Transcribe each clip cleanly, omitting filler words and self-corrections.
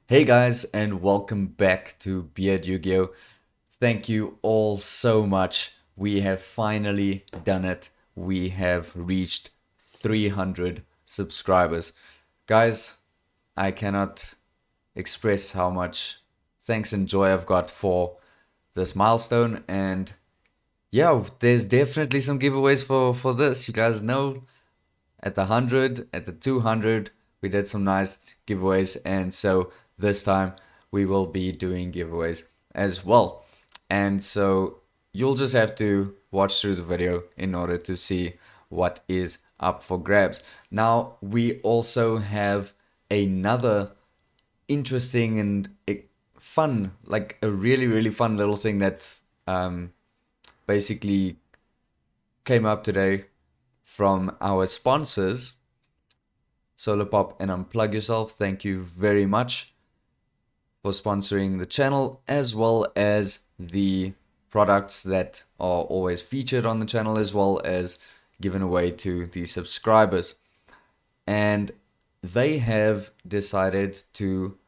Hey guys, and welcome back to BeardYGO. Thank you all so much. We have finally done it. We have reached 300 subscribers. Guys, I cannot express how much thanks and joy I've got for this milestone. And yeah, there's definitely some giveaways for this. You guys know at the 100, at the 200, we did some nice giveaways. And so this time we will be doing giveaways as well. And so you'll just have to watch through the video in order to see what is up for grabs. Now, we also have another interesting and fun, like a really fun little thing that basically came up today from our sponsors, SOLARPOP and Unplug Yourself. Thank you very much for sponsoring the channel, as well as the products that are always featured on the channel, as well as given away to the subscribers. And they have decided to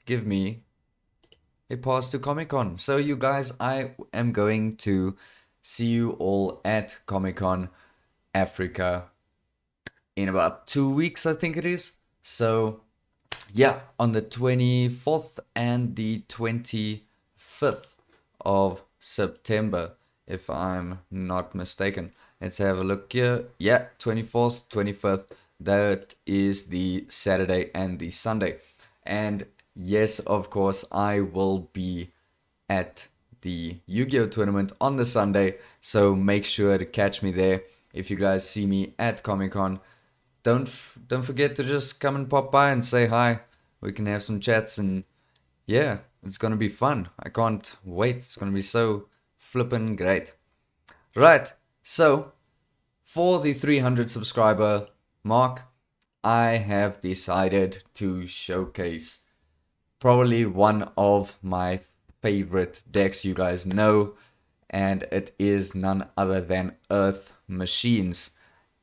give me a pass to Comic-Con. So you guys, I am going to see you all at Comic-Con Africa in about 2 weeks, I think it is. So yeah, on the 24th and the 25th of September, if I'm not mistaken. Let's have a look here. Yeah, 24th, 25th. That is the Saturday and the Sunday. And yes, of course, I will be at the Yu-Gi-Oh tournament on the Sunday. So make sure to catch me there. If you guys see me at Comic-Con, don't forget to just come and pop by and say hi. We can have some chats, and yeah, it's gonna be fun. I can't wait. It's gonna be so flippin' great. Right, so for the 300 subscriber mark, I have decided to showcase probably one of my favorite decks you guys know, and it is none other than Earth Machines,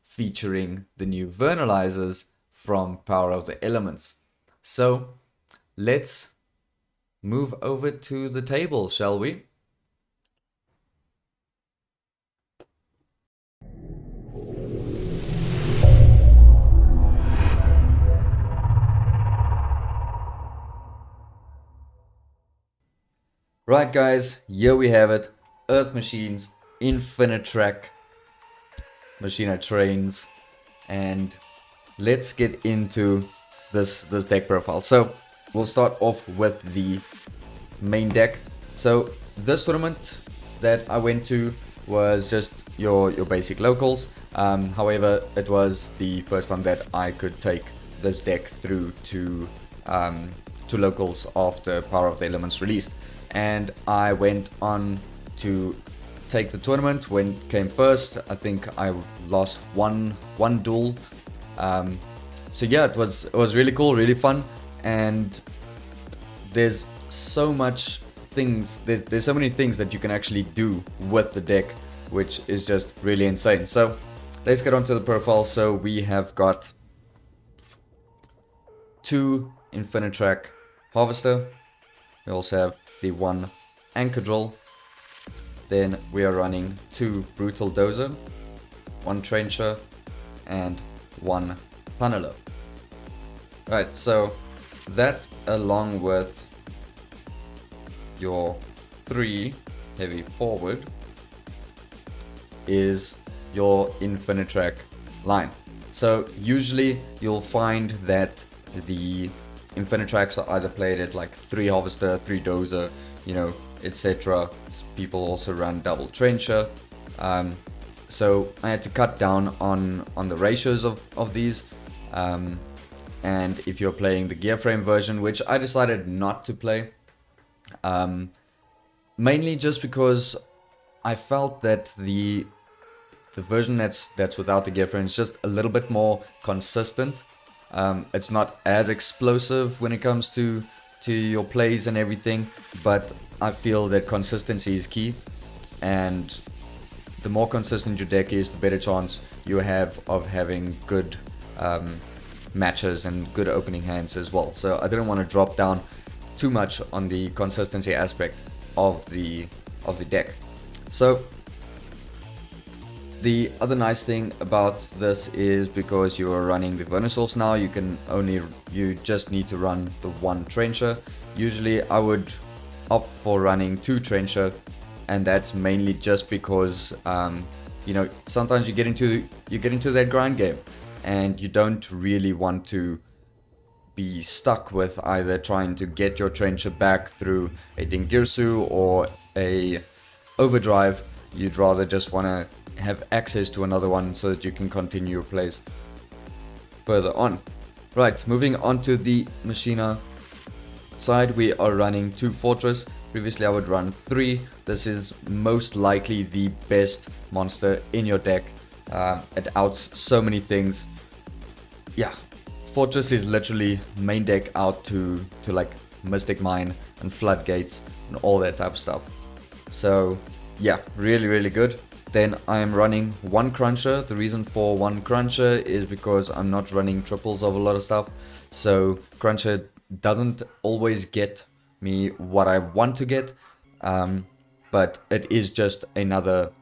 featuring the new Vernalizers from Power of the Elements. So let's move over to the table, shall we? Right guys, here we have it. Earth Machines, Infinite Track, Machina Trains, and let's get into this deck profile. So we'll start off with the main deck. So this tournament that I went to was just your basic locals. However, it was the first time that I could take this deck through to locals after Power of the Elements released, and I went on to take the tournament. When it came first, I think I lost one duel. So yeah, it was really cool, really fun, and there's so much things. There's so many things that you can actually do with the deck, which is just really insane. So let's get onto the profile. So we have got 2 Infinitrack Harvester. We also have the 1 Anchor Drill. Then we are running 2 Brutal Dozer, 1 Trencher, and 1 Tunneler. Right, so that along with your 3 Heavy Forward is your Infinitrack line. So usually you'll find that the Infinitracks are either played at like 3 Harvester, 3 Dozer, you know, etc. People also run double Trencher. So I had to cut down on the ratios of these. And if you're playing the gear frame version, which I decided not to play, mainly just because I felt that the version that's without the gear frame is just a little bit more consistent. It's not as explosive when it comes to your plays and everything, but I feel that consistency is key, and the more consistent your deck is, the better chance you have of having good matches and good opening hands as well. So I didn't want to drop down too much on the consistency aspect of the deck. So the other nice thing about this is because you are running the Vernusylphs now, you just need to run the one Trencher. Usually I would opt for running 2 Trencher, and that's mainly just because you know, sometimes you get into that grind game and you don't really want to be stuck with either trying to get your Trencher back through a Dingirsu or a Overdrive. You'd rather just want to have access to another one so that you can continue your plays further on. Right, moving on to the Machina side, we are running 2 Fortress. Previously I would run 3. This is most likely the best monster in your deck. It outs so many things. Yeah, Fortress is literally main deck out to like Mystic Mine and Floodgates and all that type of stuff. So yeah, really good. Then I am running 1 Cruncher. The reason for 1 Cruncher is because I'm not running triples of a lot of stuff. So Cruncher doesn't always get me what I want to get, but it is just another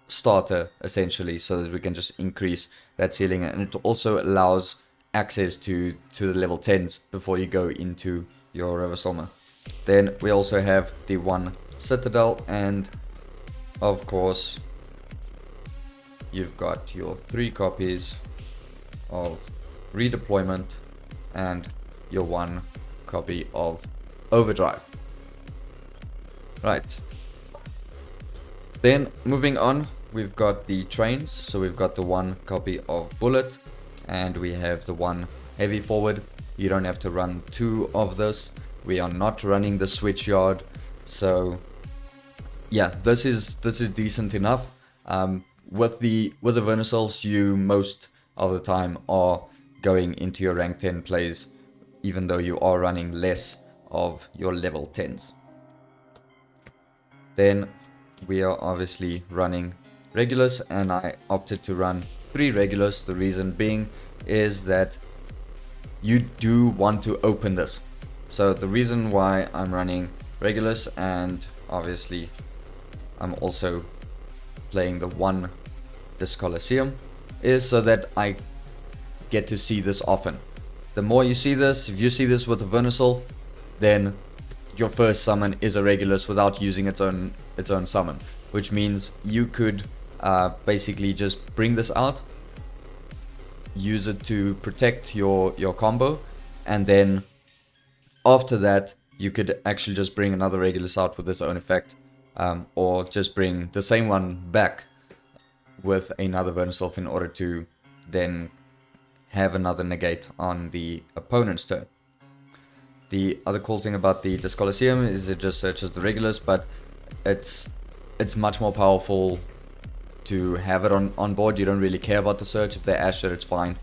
starter essentially, so that we can just increase that ceiling, and it also allows access to the level 10s before you go into your River Stormer. Then we also have the 1 Citadel, and of course you've got your 3 copies of Redeployment and your 1 copy of Overdrive. Right, then moving on, we've got the trains. So we've got the 1 copy of Bullet, and we have the 1 Heavy Forward. You don't have to run 2 of this. We are not running the Switchyard, so yeah, this is decent enough. With the Vernusylphs, you most of the time are going into your rank 10 plays, even though you are running less of your level 10s. Then we are obviously running Regulus, and I opted to run 3 Regulus. The reason being is that you do want to open this. So the reason why I'm running Regulus, and obviously I'm also playing the 1 this Colosseum, is so that I get to see this often. The more you see this, if you see this with a Vernusylph, then your first summon is a Regulus without using its own summon, which means you could basically just bring this out, use it to protect your combo, and then after that you could actually just bring another Regulus out with its own effect, or just bring the same one back with another Vernusylph in order to then have another negate on the opponent's turn. The other cool thing about the Colosseum is it just searches the Regulus, but it's much more powerful to have it on board. You don't really care about the search. If they ash it, it's fine,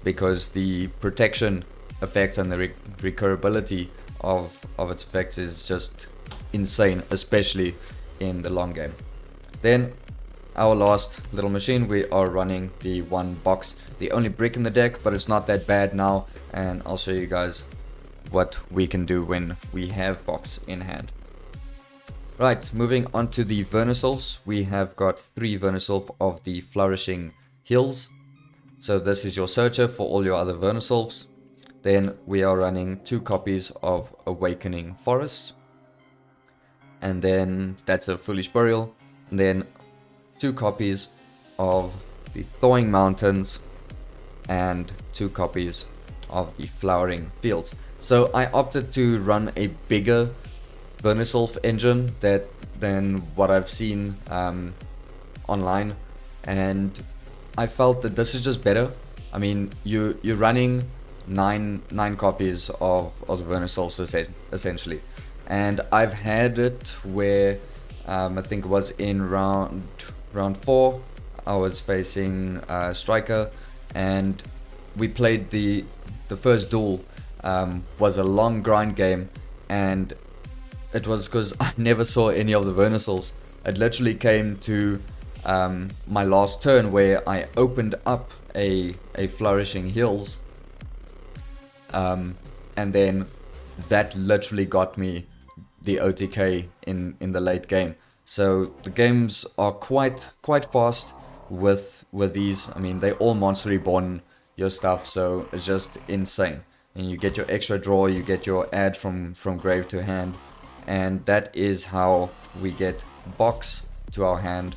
because the protection effects and the recurability of its effects is just insane, especially in the long game. Then our last little machine, we are running the 1 box, the only brick in the deck, but it's not that bad now, and I'll show you guys what we can do when we have box in hand. Right, moving on to the Vernusylphs, we have got 3 Vernusylph of the Flourishing Hills. So this is your searcher for all your other Vernusylphs. Then we are running 2 copies of Awakening Forests, and then that's a Foolish Burial, and then 2 copies of the Thawing Mountains and 2 copies of the Flowering Fields. So I opted to run a bigger Vernusylph engine than what I've seen online, and I felt that this is just better. I mean, you're running nine copies of the Vernusylphs essentially, and I've had it where I think it was in round 4, I was facing Striker, and we played the first duel. Was a long grind game, and it was because I never saw any of the Vernusylphs. It literally came to my last turn where I opened up a Flourishing Hills, and then that literally got me the OTK in the late game. So the games are quite fast with these. I mean, they all monster reborn your stuff, so it's just insane. And you get your extra draw, you get your add from grave to hand, and that is how we get box to our hand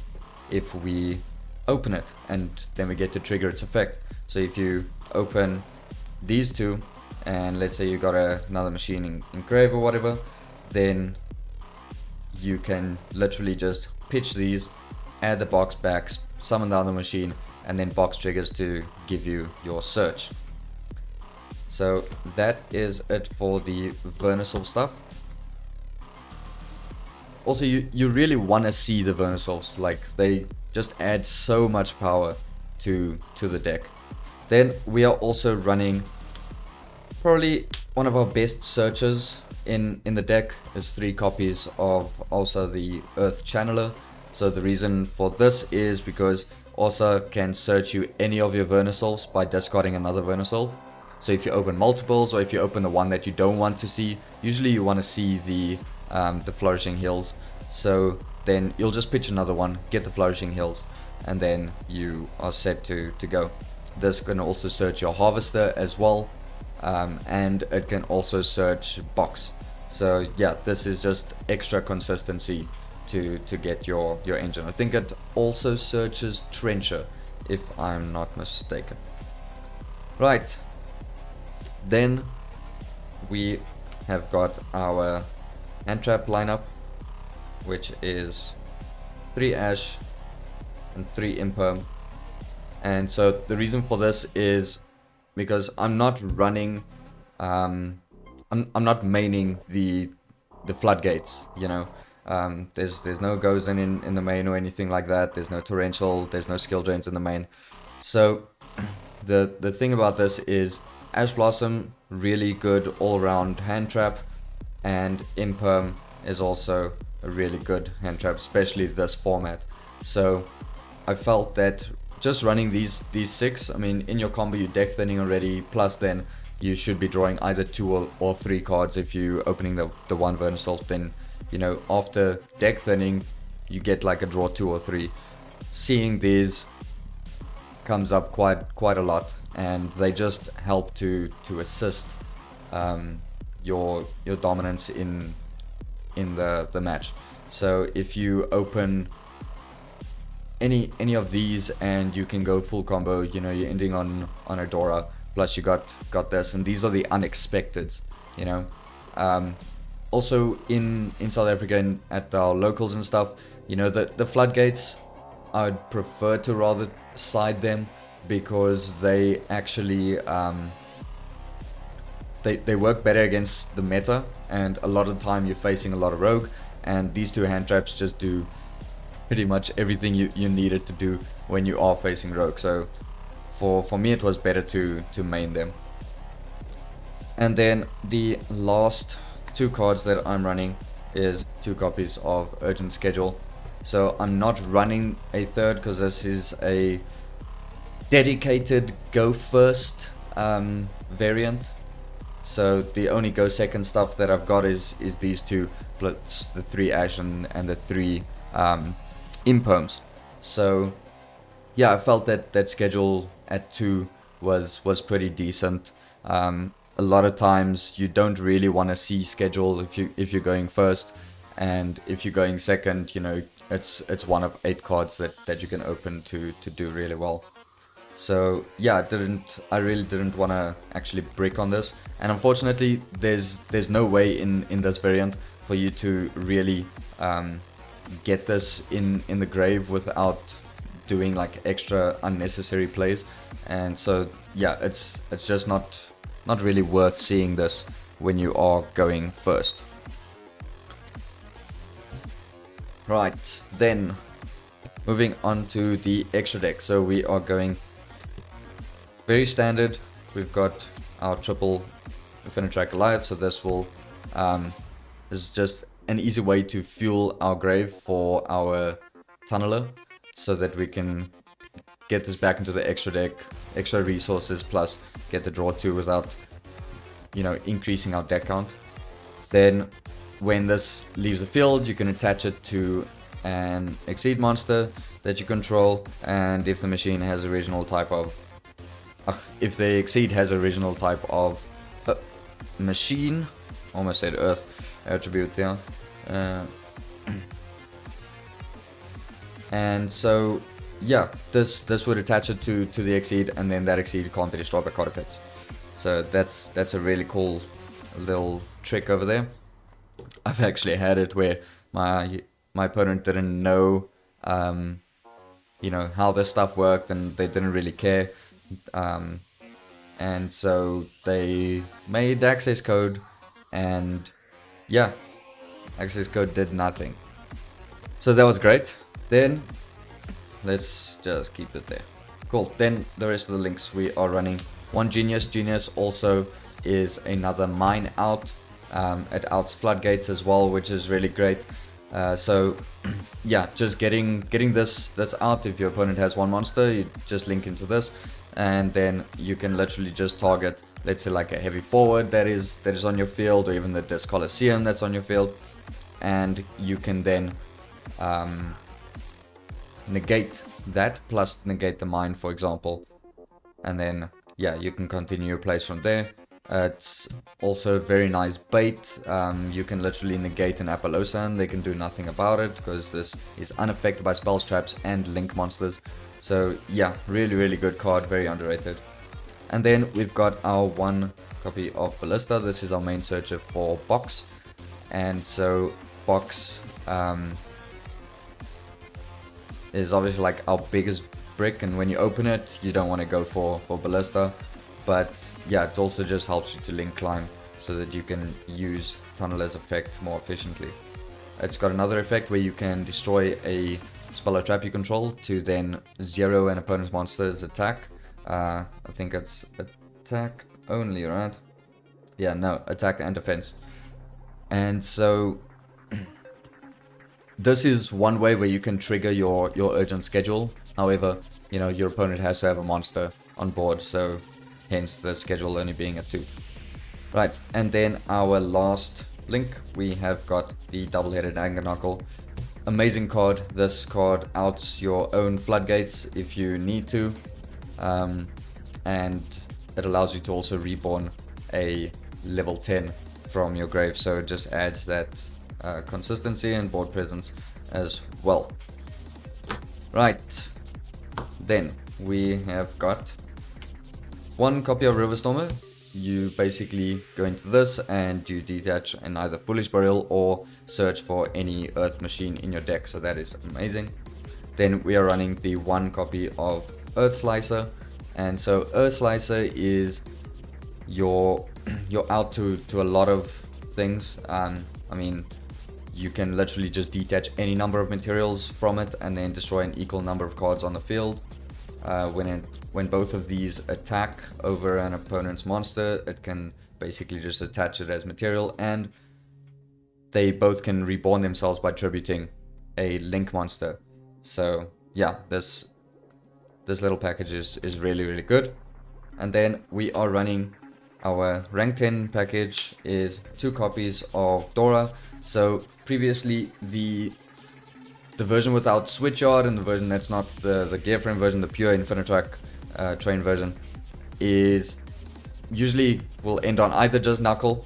if we open it, and then we get to trigger its effect. So if you open these two, and let's say you got another machine in grave or whatever, then you can literally just pitch these, add the box back, summon the other machine, and then box triggers to give you your search. So that is it for the Vernusylph stuff. Also, you really want to see the Vernusylphs, like they just add so much power to the deck. Then we are also running probably one of our best searches in the deck is 3 copies of also the Earth Channeler. So the reason for this is because also can search you any of your Vernusylphs by discarding another Vernusylph. So if you open multiples, or if you open the one that you don't want to see, usually you want to see the Flourishing Hills. So then you'll just pitch another one, get the Flourishing Hills, and then you are set to go. This can also search your Harvester as well, and it can also search box. So yeah, this is just extra consistency to get your engine. I think it also searches Trencher, if I'm not mistaken. Right, then we have got our hand trap lineup, which is 3 Ash and 3 Imperm. And so the reason for this is because I'm not running, I'm not maining the floodgates, you know. There's no goes in the main or anything like that. There's no torrential, there's no skill drains in the main. So the thing about this is Ash Blossom, really good all-round hand trap, and Imperm is also a really good hand trap, especially this format. So I felt that just running these 6, I mean, in your combo you deck thinning already, plus then you should be drawing either 2 or 3 cards if you opening the one Vernusylph. Then, you know, after deck thinning you get like a draw 2 or 3. Seeing these comes up quite a lot, and they just help to assist your dominance in the match. So if you open any of these and you can go full combo, you know, you're ending on Adora, plus you got this, and these are the unexpecteds, you know. Also in South Africa and at our locals and stuff, you know, the floodgates, I'd prefer to rather side them, because they actually they work better against the meta, and a lot of the time you're facing a lot of rogue, and these 2 hand traps just do pretty much everything you need it to do when you are facing rogue. So for me it was better to main them. And then the last 2 cards that I'm running is 2 copies of Urgent Schedule. So I'm not running a third, because this is a dedicated go first variant. So the only go second stuff that I've got is these 2, plus the 3 Ash and the 3 Imperms. So yeah, I felt that schedule at 2 was pretty decent. A lot of times you don't really want to see schedule if you're going first, and if you're going second, you know, it's one of 8 cards that you can open to do really well. So yeah, I really didn't want to actually brick on this, and unfortunately there's no way in this variant for you to really get this in the grave without doing like extra unnecessary plays. And so yeah, it's just not really worth seeing this when you are going first. Right, then moving on to the extra deck. So we are going very standard. We've got our triple Infinitrack Goliath, so this will is just an easy way to fuel our grave for our tunneler, so that we can get this back into the extra deck, extra resources, plus get the draw 2 without, you know, increasing our deck count. Then when this leaves the field, you can attach it to an Exceed monster that you control, and if the machine has original type of if the Exceed has original type of machine, almost said earth attribute there, and so yeah, this would attach it to the Exceed, and then that Exceed can't be destroyed by card effects. So that's a really cool little trick over there. I've actually had it where my opponent didn't know, you know, how this stuff worked, and they didn't really care, and so they made access code, and yeah, access code did nothing. So that was great. Then let's just keep it there. Cool. Then the rest of the links we are running. One Genius. Genius also is another mine out. It outs floodgates as well, which is really great. So yeah, just getting this out. If your opponent has one monster, you just link into this, and then you can literally just target, let's say, like a heavy forward that is on your field, or even the Disc Coliseum that's on your field, and you can then negate that, plus negate the mine, for example, and then yeah, you can continue your plays from there. It's also very nice bait. You can literally negate an Appaloosa and they can do nothing about it, because this is unaffected by spells, traps, and link monsters. So yeah, really good card, very underrated. And then we've got our one copy of Ballista. This is our main searcher for Box, and so Box is obviously like our biggest brick, and when you open it, you don't want to go for Ballista, but yeah, it also just helps you to link climb so that you can use Tunneler's effect more efficiently. It's got another effect where you can destroy a spell or trap you control to then 0 an opponent's monster's attack. I think it's attack only, right? Yeah, no, attack and defense. And so this is one way where you can trigger your urgent schedule. However, you know, your opponent has to have a monster on board, so hence the schedule only being at 2. Right, and then our last link, we have got the double-headed Anger Knuckle. Amazing card. This card outs your own floodgates if you need to, and it allows you to also reborn a level 10 from your grave, so it just adds that consistency and board presence as well. Right, then we have got one copy of Riverstormer. You basically go into this and you detach an either Foolish Burial or search for any Earth machine in your deck, so that is amazing. Then we are running the one copy of Earth Slicer, and so Earth Slicer is your out to a lot of things. I mean, you can literally just detach any number of materials from it and then destroy an equal number of cards on the field. When both of these attack over an opponent's monster, it can basically just attach it as material, and they both can reborn themselves by tributing a link monster. So yeah, this little package is really good. And then we are running our rank 10 package is 2 copies of Dora. So previously the version without Switchyard and the version that's not the gear frame version, the pure Infinitrack train version, is usually will end on either just Knuckle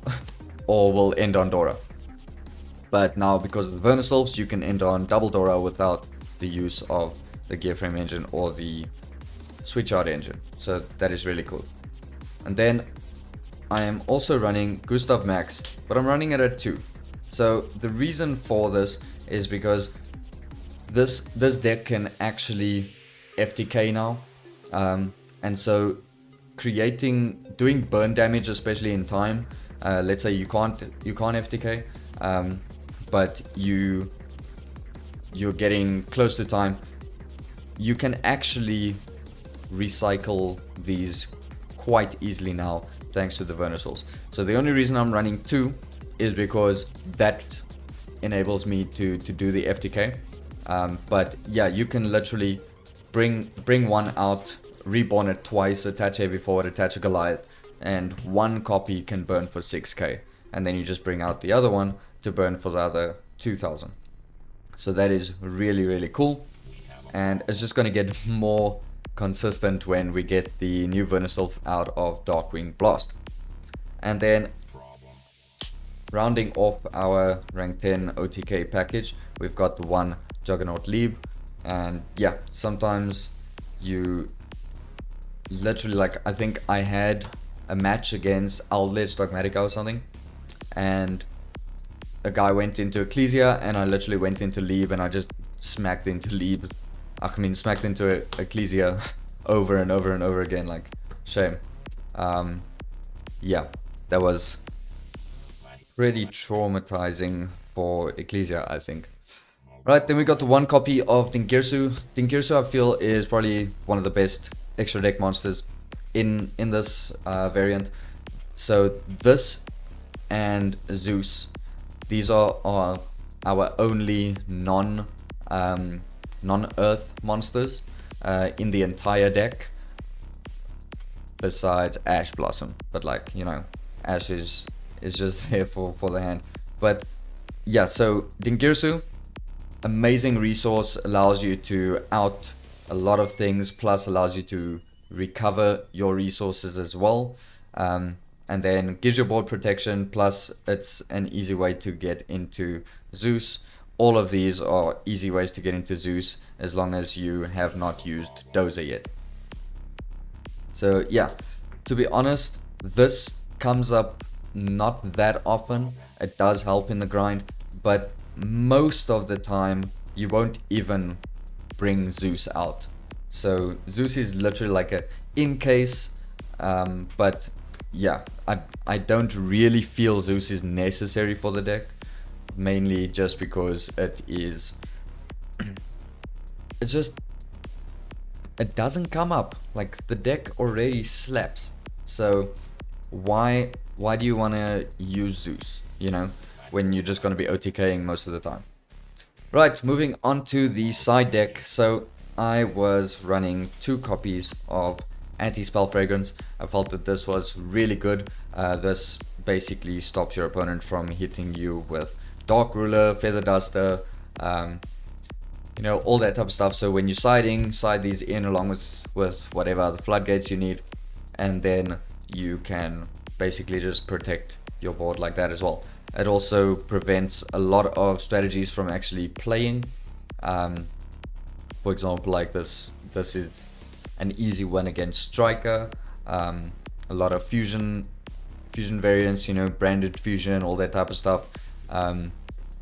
or will end on Dora. But now, because of the Vernusylphs, you can end on double Dora without the use of the gear frame engine or the Switchyard engine. So that is really cool. And then I am also running Gustav Max, but I'm running it at 2. So the reason for this is because this deck can actually FTK now, and so doing burn damage, especially in time. Let's say you can't FTK, but you're getting close to time. You can actually recycle these quite easily now, thanks to the Vernusylphs. So the only reason I'm running 2 is because that enables me to do the FTK. But yeah, you can literally bring one out, reborn it twice, attach heavy forward, attach a Goliath, and one copy can burn for 6k, and then you just bring out the other one to burn for the other 2000. So that is really, really cool, and it's just going to get more consistent when we get the new Vernusylph out of Darkwing Blast. And then rounding off our rank 10 OTK package, we've got the one Juggernaut Lieb. And yeah, sometimes you literally, like, I think I had a match against Outledge Dogmatica or something, and a guy went into Ecclesia and I literally went into Lieb and I just smacked into Lieb. I mean, smacked into Ecclesia over and over and over again, like, shame. Yeah, that was pretty traumatizing for Ecclesia, I think. Right, then we got the one copy of Dinkirsu. Dinkirsu, I feel, is probably one of the best extra deck monsters in this variant. So this and Zeus, these are our only non-Earth monsters in the entire deck, besides Ash Blossom. But, like, you know, Ash is just there for the hand. But yeah, so Dinkirsu, amazing resource, allows you to out a lot of things, plus allows you to recover your resources as well, and then gives your board protection, plus it's an easy way to get into Zeus. All of these are easy ways to get into Zeus as long as you have not used Dozer yet. So yeah, to be honest, this comes up not that often. It does help in the grind, but most of the time you won't even bring Zeus out. So Zeus is literally like a in case, but yeah, I don't really feel Zeus is necessary for the deck, mainly just because it is it's just, it doesn't come up. Like, the deck already slaps, so why do you want to use Zeus, you know, when you're just going to be OTKing most of the time? Right, moving on to the side deck. So I was running 2 copies of Anti-Spell Fragrance. I felt that this was really good. This basically stops your opponent from hitting you with Dark Ruler, Feather Duster, you know, all that type of stuff. So when you're siding, side these in along with whatever other floodgates you need, and then you can basically just protect your board like that as well. It also prevents a lot of strategies from actually playing. For example, like this is an easy one against Striker. A lot of fusion variants, you know, branded fusion, all that type of stuff.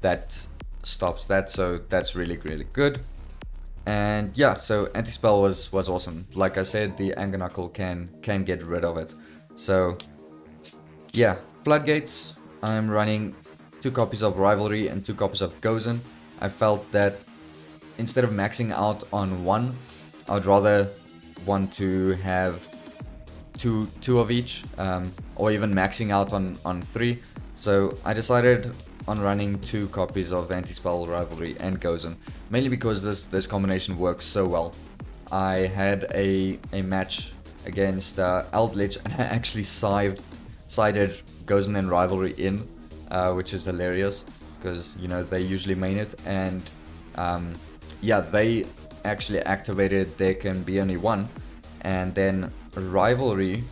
That stops that, so that's really, really good. And yeah, so Anti-Spell was awesome. Like I said, the Anger Knuckle can get rid of it. So yeah, Floodgates, I'm running 2 copies of Rivalry and 2 copies of Gozen. I felt that instead of maxing out on one, I would rather want to have two of each, or even maxing out on 3. So I decided on running 2 copies of Anti-Spell, Rivalry and Gozen, mainly because this combination works so well. I had a match against Outledge, and I actually sided Gozen and Rivalry in, which is hilarious because, you know, they usually main it, and yeah, they actually activated there can be only one, and then Rivalry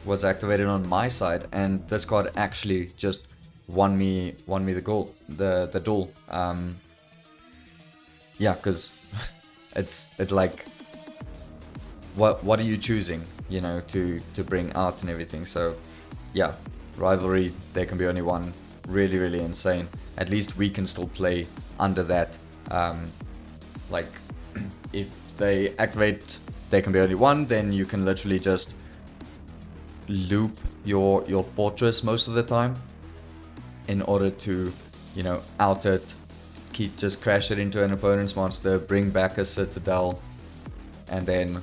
was activated on my side, and this card actually just won me the duel. Yeah, because it's like, what are you choosing, you know, to bring out and everything. So yeah, Rivalry, there can be only one, really, really insane. At least we can still play under that. Like, if they activate there can be only one, then you can literally just loop your fortress most of the time in order to, you know, out it, just crash it into an opponent's monster, bring back a Citadel, and then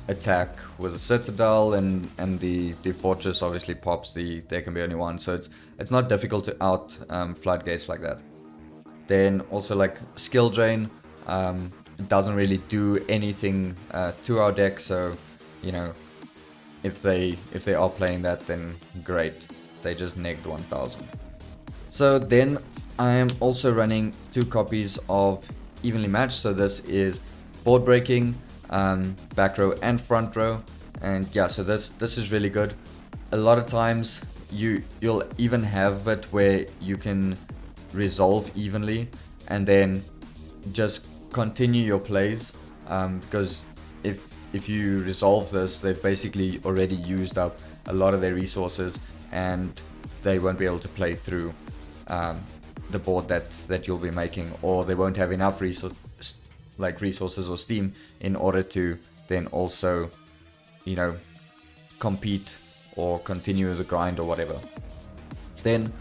attack with a Citadel, and the fortress obviously pops the there can be only one. So it's not difficult to out floodgates like that. Then also, like, skill drain, it doesn't really do anything to our deck. So, you know, if they are playing that, then great. They just negged 1000. So then I am also running 2 copies of Evenly Matched. So this is board breaking, back row and front row. And yeah, so this is really good. A lot of times you'll even have it where you can resolve evenly and then just continue your plays, because if you resolve this, they've basically already used up a lot of their resources and they won't be able to play through the board that you'll be making, or they won't have enough resources or steam in order to then also, you know, compete or continue the grind or whatever. Then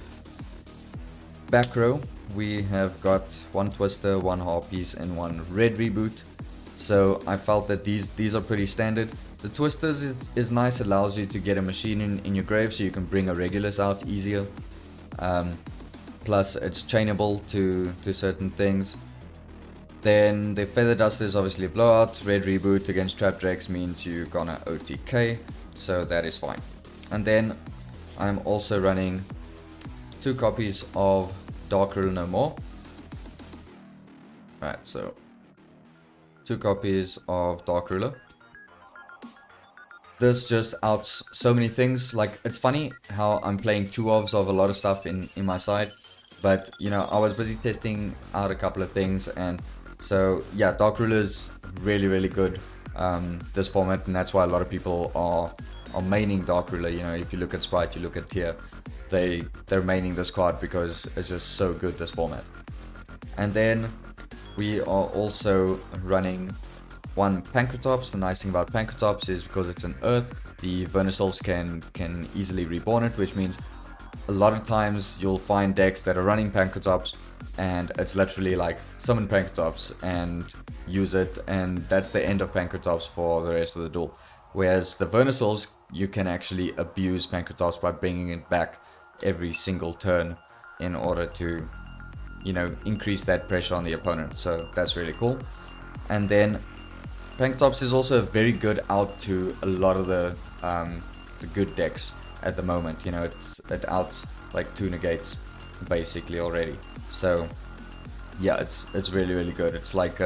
back row, we have got 1 Twister, 1 Harpies and 1 Red Reboot. So I felt that these are pretty standard. The Twisters is nice, allows you to get a machine in your grave so you can bring a Regulus out easier. Plus it's chainable to certain things. Then the Feather Duster is obviously a blowout. Red Reboot against Trap Drakes means you're gonna OTK, so that is fine. And then I'm also running 2 copies of Dark Ruler No More. Right, so 2 copies of Dark Ruler. This just outs so many things. Like, it's funny how I'm playing 2 ofs of a lot of stuff in my side, but you know, I was busy testing out a couple of things, and so yeah, Dark Ruler is really good this format, and that's why a lot of people are maining Dark Ruler. You know, if you look at Sprite, you look at Tier, they're maining this card because it's just so good, this format. And then we are also running 1 Pancratops. The nice thing about Pancratops is because it's an earth, the Vernusylphs can easily reborn it, which means a lot of times you'll find decks that are running Pancratops and it's literally like summon Pancratops and use it, and that's the end of Pancratops for the rest of the duel. Whereas the Vernusylphs, you can actually abuse Pancratops by bringing it back every single turn in order to, you know, increase that pressure on the opponent. So that's really cool. And then Pancratops is also very good out to a lot of the good decks at the moment. You know, it outs like 2 negates basically already. So yeah, it's really good. It's like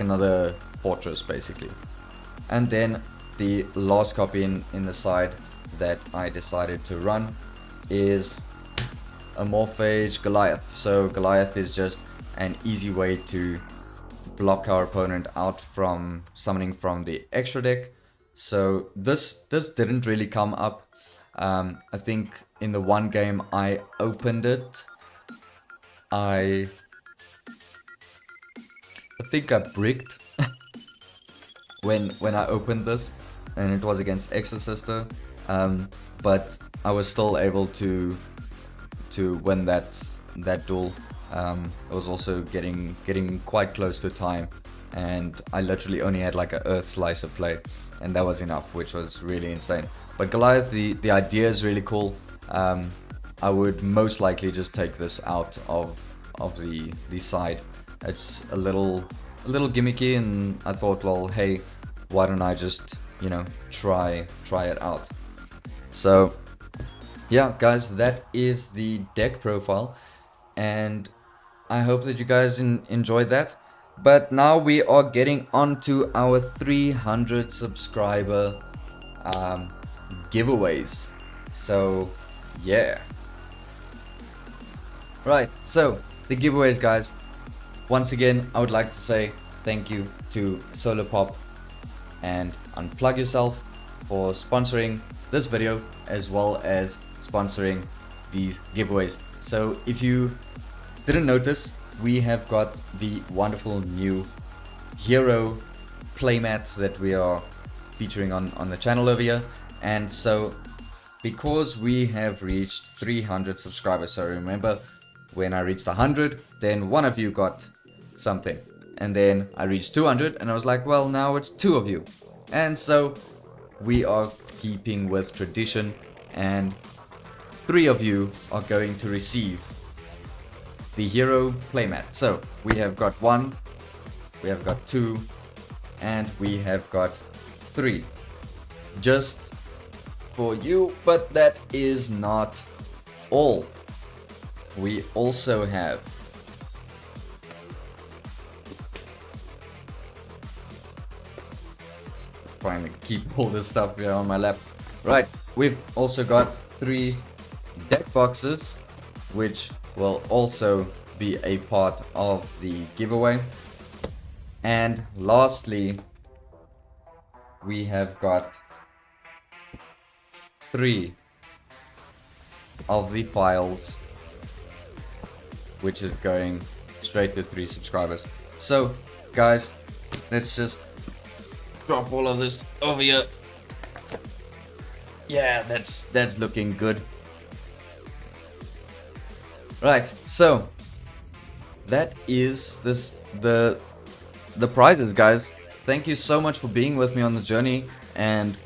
another fortress basically. And then the last copy in the side that I decided to run is a Morphage Goliath. So Goliath is just an easy way to block our opponent out from summoning from the extra deck. So this didn't really come up. I think in the 1 game I opened it, I think I bricked when I opened this, and it was against Exorcister, but I was still able to win that duel. I was also getting quite close to time, and I literally only had like a Earth Slicer play, and that was enough, which was really insane. But Goliath, the idea is really cool. I would most likely just take this out of the side. It's a little gimmicky, and I thought, well, hey, why don't I just, you know, try it out. So yeah, guys, that is the deck profile, and I hope that you guys enjoyed that. But now we are getting on to our 300 subscriber giveaways. So yeah, right, so the giveaways, guys. Once again, I would like to say thank you to SOLARPOP and Unplug Yourself for sponsoring this video, as well as sponsoring these giveaways. So if you didn't notice, we have got the wonderful new hero playmat that we are featuring on the channel over here. And so because we have reached 300 subscribers, so remember when I reached 100, then one of you got something, and then I reached 200 and I was like, well, now it's 2 of you. And so we are keeping with tradition, and 3 of you are going to receive the hero playmat. So we have got 1 we have got 2, and we have got 3 just for you. But that is not all. We also have trying to keep all this stuff here on my lap. Right, we've also got 3 deck boxes, which will also be a part of the giveaway. And lastly, we have got 3 of the files, which is going straight to 3 subscribers. So guys, let's just drop all of this over here. Yeah, that's looking good. Right, so that is the prizes, guys. Thank you so much for being with me on the journey, and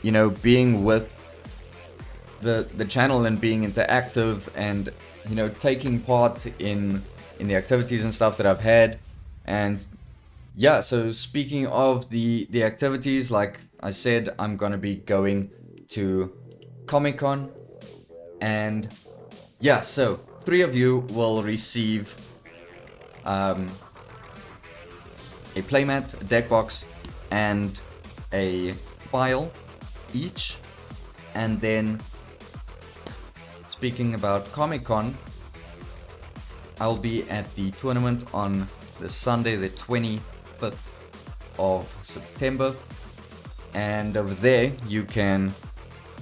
you know, being with the channel and being interactive, and you know, taking part in the activities and stuff that I've had. And yeah, so speaking of the activities, like I said, I'm gonna be going to Comic-Con, and yeah, so 3 of you will receive a playmat, a deck box, and a file each. And then, speaking about Comic-Con, I'll be at the tournament on the Sunday, the 25th of September, and over there you can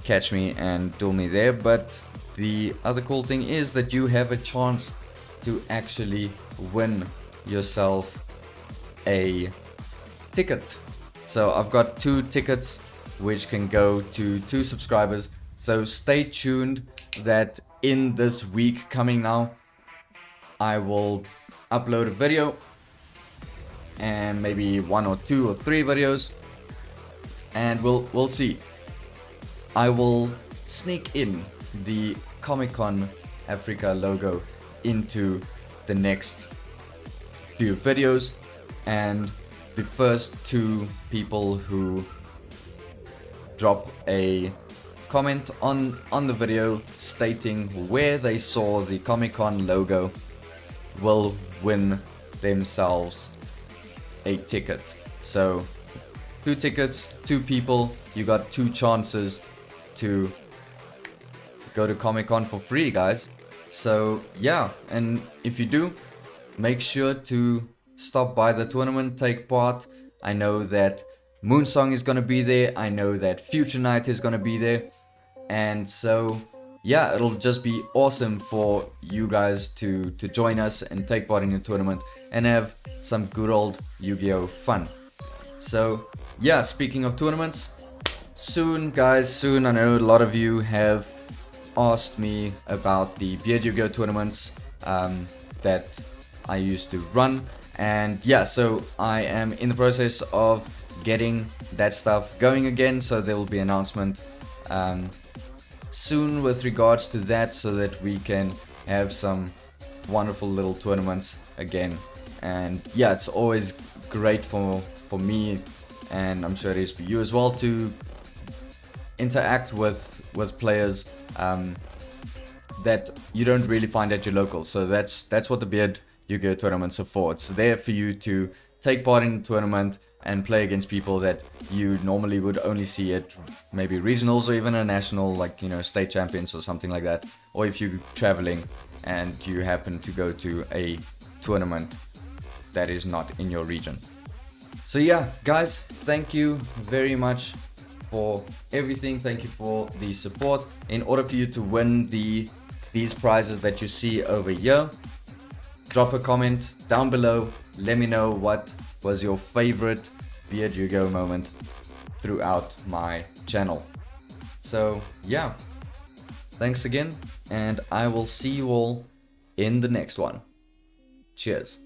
catch me and duel me there. But the other cool thing is that you have a chance to actually win yourself a ticket. So I've got 2 tickets which can go to 2 subscribers. So stay tuned that in this week coming now, I will upload a video, and maybe 1 or 2 or 3 videos, and we'll see. I will sneak in the Comic-Con Africa logo into the next few videos, and the first 2 people who drop a comment on the video stating where they saw the Comic-Con logo will win themselves a ticket. So 2 tickets, 2 people, you got 2 chances to go to Comic-Con for free, guys. So yeah, and if you do, make sure to stop by the tournament, take part. I know that Moonsong is gonna be there, I know that Future Night is gonna be there, and so yeah, it'll just be awesome for you guys to join us and take part in the tournament and have some good old Yu-Gi-Oh fun. So yeah, speaking of tournaments, soon guys, soon, I know a lot of you have asked me about the BeardYGO tournaments that I used to run, and yeah, so I am in the process of getting that stuff going again, so there will be an announcement soon with regards to that, so that we can have some wonderful little tournaments again. And yeah, it's always great for me, and I'm sure it is for you as well, to interact with players that you don't really find at your local. So that's what the BeardYGO tournaments are for. It's there for you to take part in the tournament and play against people that you normally would only see at maybe regionals or even a national, like, you know, state champions or something like that. Or if you're traveling and you happen to go to a tournament that is not in your region. So yeah, guys, thank you very much for everything. Thank you for the support. In order for you to win these prizes that you see over here, drop a comment down below. Let me know what was your favorite BeardYGO moment throughout my channel. So yeah, thanks again, and I will see you all in the next one. Cheers.